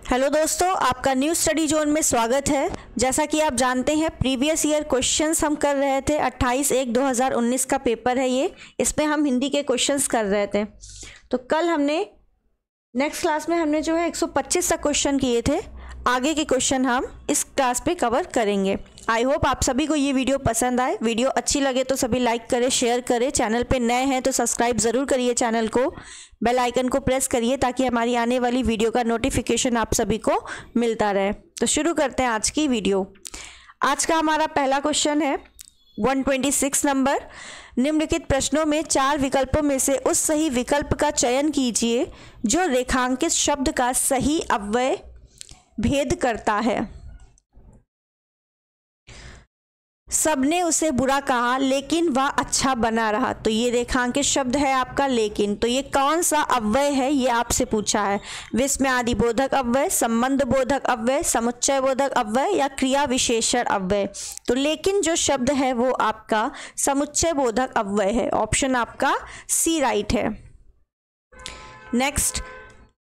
Hello दोस्तों, आपका new study zone में स्वागत है। जैसा कि आप जानते हैं प्रीवियस ईयर क्वेश्चंस हम कर रहे थे। 28/1/2019 का पेपर है ये। इसमें हम हिंदी के क्वेश्चंस कर रहे थे। तो कल हमने नेक्स्ट क्लास में हमने जो है 125 तक क्वेश्चन किए थे। आगे के क्वेश्चन हम इस क्लास पे कवर करेंगे। आई होप आप सभी को ये वीडियो पसंद आए। वीडियो अच्छी लगे तो सभी लाइक करें, शेयर करें। चैनल पे नए हैं तो सब्सक्राइब ज़रूर करिए चैनल को, बेल आइकन को प्रेस करिए ताकि हमारी आने वाली वीडियो का नोटिफिकेशन आप सभी को मिलता रहे। तो शुरू करते हैं आज की वीडियो। आज का हमारा पहला क्वेश्चन है 126 नंबर। निम्नलिखित प्रश्नों में 4 विकल्पों में से उस सही विकल्प का चयन कीजिए जो रेखांकित शब्द का सही अव्यय भेद करता है। सबने उसे बुरा कहा लेकिन वह अच्छा बना रहा। तो ये रेखांकित शब्द है आपका लेकिन। तो ये कौन सा अव्यय है ये आपसे पूछा है। विस्मयादि बोधक अव्यय, संबंध बोधक अव्यय, समुच्चय बोधक अव्यय या क्रिया विशेषण अव्यय। तो लेकिन जो शब्द है वो आपका समुच्चय बोधक अव्यय है। ऑप्शन आपका सी राइट है। नेक्स्ट,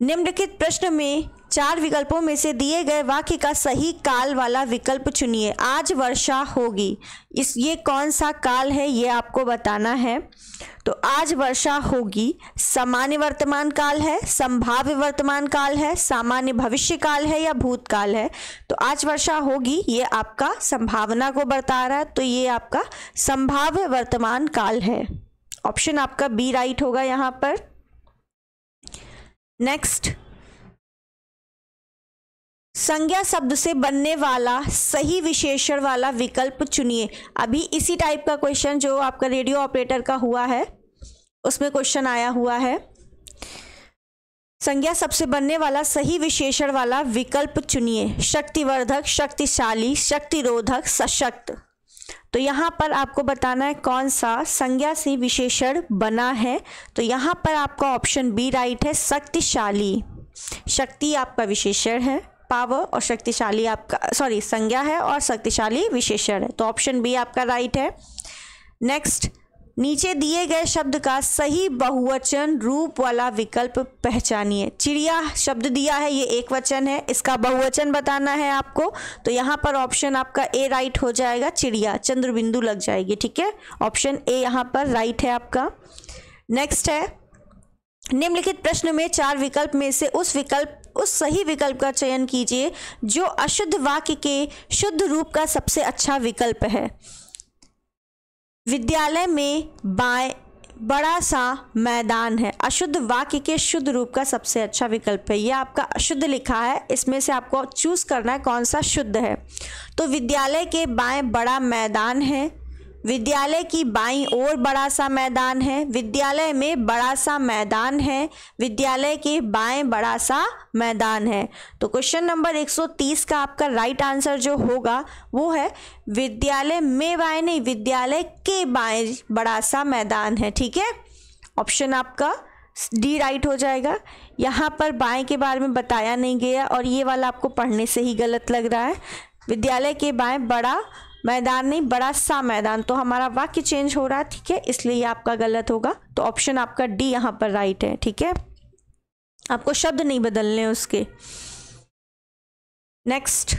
निम्नलिखित प्रश्न में 4 विकल्पों में से दिए गए वाक्य का सही काल वाला विकल्प चुनिए। आज वर्षा होगी, ये कौन सा काल है ये आपको बताना है। तो आज वर्षा होगी सामान्य वर्तमान काल है, संभाव्य वर्तमान काल है, सामान्य भविष्य काल है या भूतकाल है। तो आज वर्षा होगी ये आपका संभावना को बता रहा है। तो ये आपका संभाव्य वर्तमान काल है। ऑप्शन आपका बी राइट होगा यहाँ पर। नेक्स्ट, संज्ञा शब्द से बनने वाला सही विशेषण वाला विकल्प चुनिए। अभी इसी टाइप का क्वेश्चन जो आपका रेडियो ऑपरेटर का हुआ है उसमें क्वेश्चन आया हुआ है। संज्ञा शब्द से बनने वाला सही विशेषण वाला विकल्प चुनिए। शक्तिवर्धक, शक्तिशाली, शक्तिरोधक, सशक्त। तो यहाँ पर आपको बताना है कौन सा संज्ञा से विशेषण बना है। तो यहाँ पर आपका ऑप्शन बी राइट है, शक्तिशाली। शक्ति आपका विशेषण है, पावर, और शक्तिशाली आपका संज्ञा है और शक्तिशाली विशेषण है। तो ऑप्शन बी आपका राइट है। नेक्स्ट, नीचे दिए गए शब्द का सही बहुवचन रूप वाला विकल्प पहचानिए। चिड़िया शब्द दिया है, ये एक वचन है, इसका बहुवचन बताना है आपको। तो यहाँ पर ऑप्शन आपका ए राइट हो जाएगा, चिड़िया, चंद्र बिंदु लग जाएगी। ठीक है, ऑप्शन ए यहाँ पर राइट है आपका। नेक्स्ट है, निम्नलिखित प्रश्न में 4 विकल्प में से उस सही विकल्प का चयन कीजिए जो अशुद्ध वाक्य के शुद्ध रूप का सबसे अच्छा विकल्प है। विद्यालय में बाएं बड़ा सा मैदान है। अशुद्ध वाक्य के शुद्ध रूप का सबसे अच्छा विकल्प है। यह आपका अशुद्ध लिखा है, इसमें से आपको चूज करना है कौन सा शुद्ध है। तो विद्यालय के बाएं बड़ा मैदान है, विद्यालय की बाईं ओर बड़ा सा मैदान है, विद्यालय में बड़ा सा मैदान है, विद्यालय के बाएं बड़ा सा मैदान है। तो क्वेश्चन नंबर 130 का आपका राइट आंसर जो होगा वो है विद्यालय में बाएं नहीं, विद्यालय के बाएं बड़ा सा मैदान है। ठीक है, ऑप्शन आपका डी राइट हो जाएगा। यहाँ पर बाएं के बारे में बताया नहीं गया और ये वाला आपको पढ़ने से ही गलत लग रहा है। विद्यालय के बाएं बड़ा मैदान नहीं, बड़ा सा मैदान। तो हमारा वाक्य चेंज हो रहा है। ठीक है, इसलिए ये आपका गलत होगा। तो ऑप्शन आपका डी यहाँ पर राइट है। ठीक है, आपको शब्द नहीं बदलने उसके। नेक्स्ट,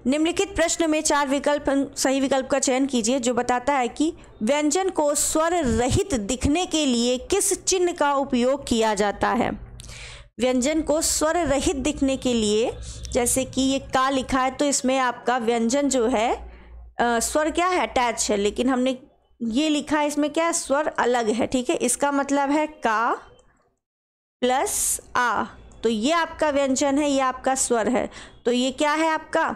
निम्नलिखित प्रश्न में 4 सही विकल्प का चयन कीजिए जो बताता है कि व्यंजन को स्वर रहित दिखने के लिए किस चिन्ह का उपयोग किया जाता है। व्यंजन को स्वर रहित दिखने के लिए, जैसे कि ये का लिखा है तो इसमें आपका व्यंजन जो है स्वर क्या है, अटैच है, लेकिन हमने ये लिखा है इसमें क्या है, स्वर अलग है। ठीक है, इसका मतलब है का प्लस आ। तो ये आपका व्यंजन है, ये आपका स्वर है। तो ये क्या है आपका,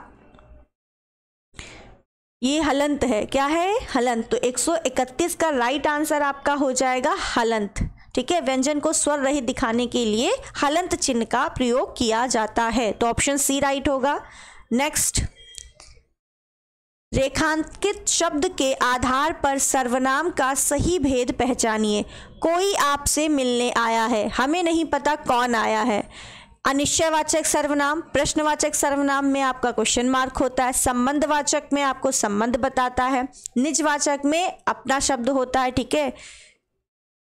ये हलंत है। क्या है, हलंत। तो 131 का राइट आंसर आपका हो जाएगा हलंत। ठीक है, व्यंजन को स्वर रहित दिखाने के लिए हलंत चिन्ह का प्रयोग किया जाता है। तो ऑप्शन सी राइट होगा। नेक्स्ट, रेखांकित शब्द के आधार पर सर्वनाम का सही भेद पहचानिए। कोई आपसे मिलने आया है, हमें नहीं पता कौन आया है। अनिश्चयवाचक सर्वनाम, प्रश्नवाचक सर्वनाम में आपका क्वेश्चन मार्क होता है, संबंधवाचक में आपको संबंध बताता है, निजवाचक में अपना शब्द होता है। ठीक है,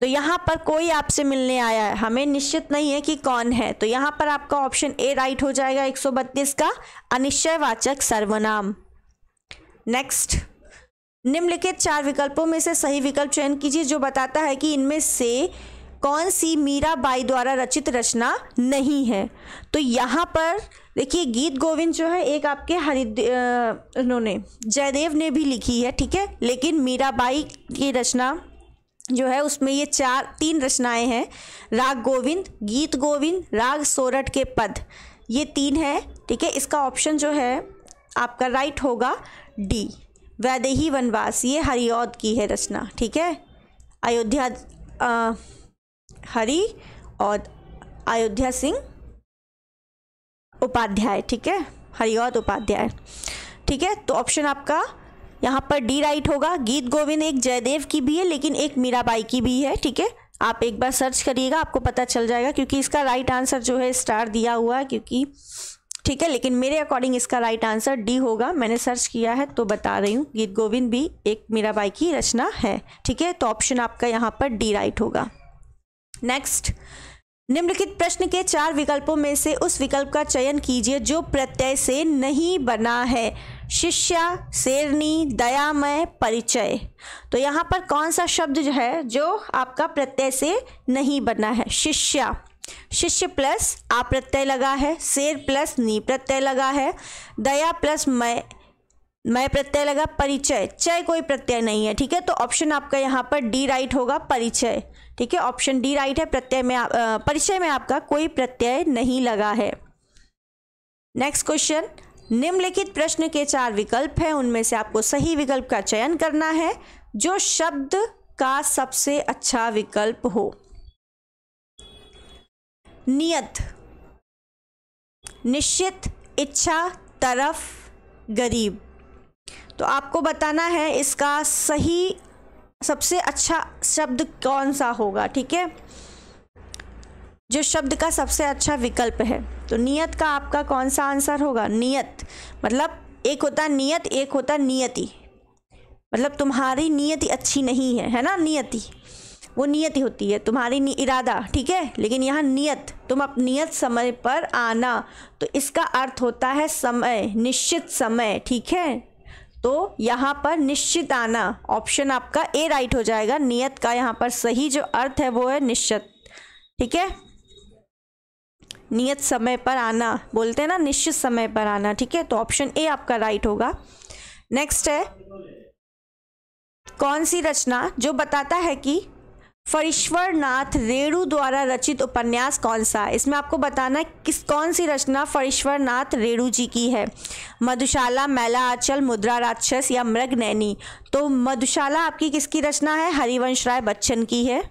तो यहाँ पर कोई आपसे मिलने आया है, हमें निश्चित नहीं है कि कौन है, तो यहाँ पर आपका ऑप्शन ए राइट हो जाएगा 132 का, अनिश्चयवाचक सर्वनाम। नेक्स्ट, निम्नलिखित 4 विकल्पों में से सही विकल्प चयन कीजिए जो बताता है कि इनमें से कौन सी मीराबाई द्वारा रचित रचना नहीं है। तो यहाँ पर देखिए, गीत गोविंद जो है एक आपके उन्होंने जयदेव ने भी लिखी है, ठीक है, लेकिन मीराबाई की रचना जो है उसमें ये 3 रचनाएं हैं, राग गोविंद, गीत गोविंद, राग सोरठ के पद, ये 3 है, ठीक है। इसका ऑप्शन जो है आपका राइट होगा डी, वैदेही वनवास, ये हरिऔध की है रचना, ठीक है, अयोध्या हरि और अयोध्या सिंह उपाध्याय, ठीक है, हरिऔध उपाध्याय, ठीक है। तो ऑप्शन आपका यहाँ पर डी राइट होगा। गीत गोविंद एक जयदेव की भी है लेकिन एक मीराबाई की भी है, ठीक है, आप एक बार सर्च करिएगा आपको पता चल जाएगा, क्योंकि इसका राइट आंसर जो है स्टार दिया हुआ है, क्योंकि ठीक है, लेकिन मेरे अकॉर्डिंग इसका राइट आंसर डी होगा, मैंने सर्च किया है तो बता रही हूँ, गीत गोविंद भी एक मीराबाई की रचना है, ठीक है, तो ऑप्शन आपका यहाँ पर डी राइट होगा। नेक्स्ट, निम्नलिखित प्रश्न के 4 विकल्पों में से उस विकल्प का चयन कीजिए जो प्रत्यय से नहीं बना है। शिष्या, शेरनी, दयामय, परिचय। तो यहाँ पर कौन सा शब्द जो है जो आपका प्रत्यय से नहीं बना है? शिष्या, शिष्य प्लस आ प्रत्यय लगा है, शेर प्लस नी प्रत्यय लगा है, दया प्लस मैं प्रत्यय लगा, परिचय, चय कोई प्रत्यय नहीं है, ठीक है, तो ऑप्शन आपका यहाँ पर डी राइट होगा, परिचय, ठीक है, ऑप्शन डी राइट है। प्रत्यय में परिचय में आपका कोई प्रत्यय नहीं लगा है। नेक्स्ट क्वेश्चन, निम्नलिखित प्रश्न के 4 विकल्प हैं, उनमें से आपको सही विकल्प का चयन करना है जो शब्द का सबसे अच्छा विकल्प हो। नियत, निश्चित, इच्छा, तरफ, गरीब। तो आपको बताना है इसका सही सबसे अच्छा शब्द कौन सा होगा, ठीक है, जो शब्द का सबसे अच्छा विकल्प है। तो नियत का आपका कौन सा आंसर होगा? नियत मतलब एक होता नियत, एक होता नियति, मतलब तुम्हारी नियति अच्छी नहीं है, है ना, नियति वो नियति होती है तुम्हारी इरादा, ठीक है, लेकिन यहाँ नियत, तुम नियत समय पर आना, तो इसका अर्थ होता है समय, निश्चित समय, ठीक है, तो यहाँ पर निश्चित आना, ऑप्शन आपका ए राइट हो जाएगा। नियत का यहाँ पर सही जो अर्थ है वो है निश्चित, ठीक है, नियत समय पर आना बोलते हैं ना, निश्चित समय पर आना, ठीक है, तो ऑप्शन ए आपका राइट होगा। नेक्स्ट है, कौन सी रचना जो बताता है कि फणीश्वर नाथ रेणु द्वारा रचित उपन्यास कौन सा है? इसमें आपको बताना है कौन सी रचना फणीश्वर नाथ रेणु जी की है। मधुशाला, मैला आंचल, मुद्रा राक्षस या मृगनयनी। तो मधुशाला आपकी किसकी रचना है? हरिवंश राय बच्चन की है,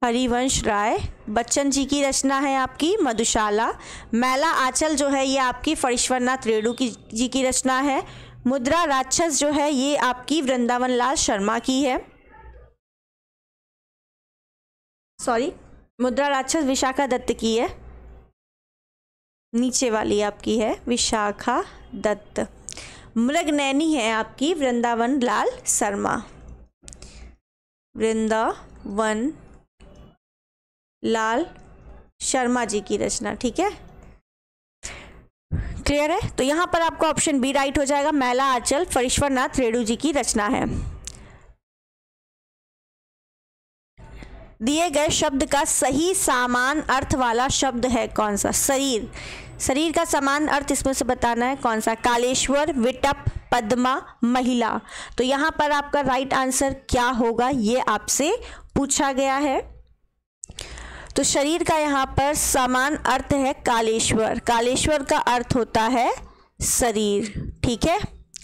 हरिवंश राय बच्चन जी की रचना है आपकी मधुशाला। मैला आंचल जो है ये आपकी फणीश्वर नाथ रेणु जी की रचना है। मुद्रा राक्षस जो है ये आपकी वृंदावन लाल शर्मा की है, सॉरी, मुद्रा राक्षस विशाखा दत्त की है, नीचे वाली आपकी है विशाखा दत्त। मृगनयनी है आपकी वृंदावन लाल शर्मा, वृंदावन लाल शर्मा जी की रचना, ठीक है, क्लियर है। तो यहाँ पर आपका ऑप्शन बी राइट हो जाएगा, मैला आंचल फणीश्वर नाथ रेणु जी की रचना है। दिए गए शब्द का सही समान अर्थ वाला शब्द है कौन सा? शरीर, शरीर का समान अर्थ इसमें से बताना है कौन सा? कालेश्वर, विटप, पद्मा, महिला। तो यहाँ पर आपका राइट आंसर क्या होगा ये आपसे पूछा गया है। तो शरीर का यहाँ पर समान अर्थ है कालेश्वर, कालेश्वर का अर्थ होता है शरीर, ठीक है,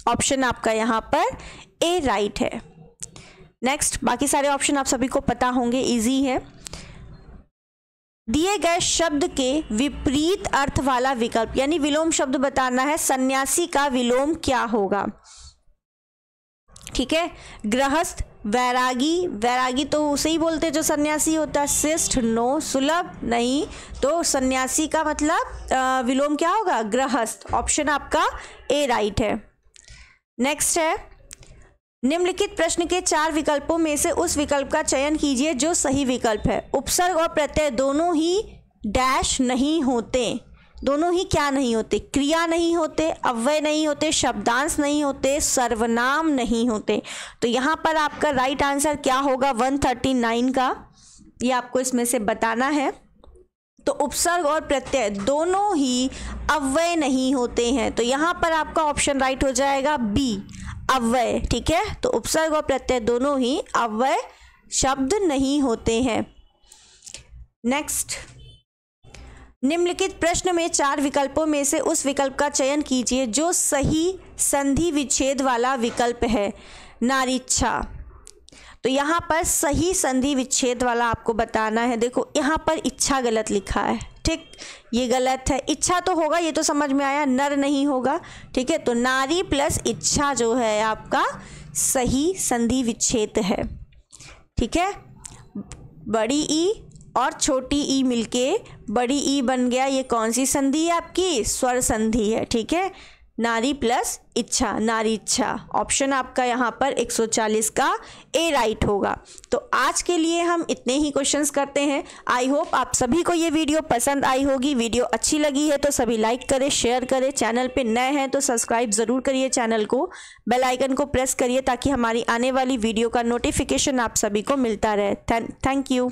ऑप्शन आपका यहाँ पर ए राइट है। नेक्स्ट, बाकी सारे ऑप्शन आप सभी को पता होंगे, इजी है। दिए गए शब्द के विपरीत अर्थ वाला विकल्प, यानी विलोम शब्द बताना है, सन्यासी का विलोम क्या होगा, ठीक है, गृहस्थ, वैरागी, वैरागी तो उसे ही बोलते जो सन्यासी होता है, शिष्ट नो, सुलभ नहीं, तो सन्यासी का मतलब विलोम क्या होगा? गृहस्थ, ऑप्शन आपका ए राइट है। नेक्स्ट है, निम्नलिखित प्रश्न के 4 विकल्पों में से उस विकल्प का चयन कीजिए जो सही विकल्प है। उपसर्ग और प्रत्यय दोनों ही डैश नहीं होते। दोनों ही क्या नहीं होते? क्रिया नहीं होते, अव्यय नहीं होते, शब्दांश नहीं होते, सर्वनाम नहीं होते। तो यहाँ पर आपका राइट आंसर क्या होगा 139 का, ये आपको इसमें से बताना है। तो उपसर्ग और प्रत्यय दोनों ही अव्यय नहीं होते हैं, तो यहाँ पर आपका ऑप्शन राइट हो जाएगा बी, अव्यय। ठीक है, तो उपसर्ग और प्रत्यय दोनों ही अव्यय शब्द नहीं होते हैं। नेक्स्ट, निम्नलिखित प्रश्न में 4 विकल्पों में से उस विकल्प का चयन कीजिए जो सही संधि विच्छेद वाला विकल्प है। नारीच्छा, तो यहाँ पर सही संधि विच्छेद वाला आपको बताना है। देखो यहाँ पर इच्छा गलत लिखा है, ठीक, ये गलत है। इच्छा तो होगा, ये तो समझ में आया, नर नहीं होगा। ठीक है, तो नारी प्लस इच्छा जो है आपका सही संधि विच्छेद है। ठीक है, बड़ी ई और छोटी ई मिलके बड़ी ई बन गया। ये कौन सी संधि है आपकी? स्वर संधि है। ठीक है, नारी प्लस इच्छा, नारी इच्छा। ऑप्शन आपका यहाँ पर 140 का ए राइट होगा। तो आज के लिए हम इतने ही क्वेश्चंस करते हैं। आई होप आप सभी को ये वीडियो पसंद आई होगी। वीडियो अच्छी लगी है तो सभी लाइक करें, शेयर करें। चैनल पे नए हैं तो सब्सक्राइब ज़रूर करिए चैनल को, बेल आइकन को प्रेस करिए ताकि हमारी आने वाली वीडियो का नोटिफिकेशन आप सभी को मिलता रहे। Thank you.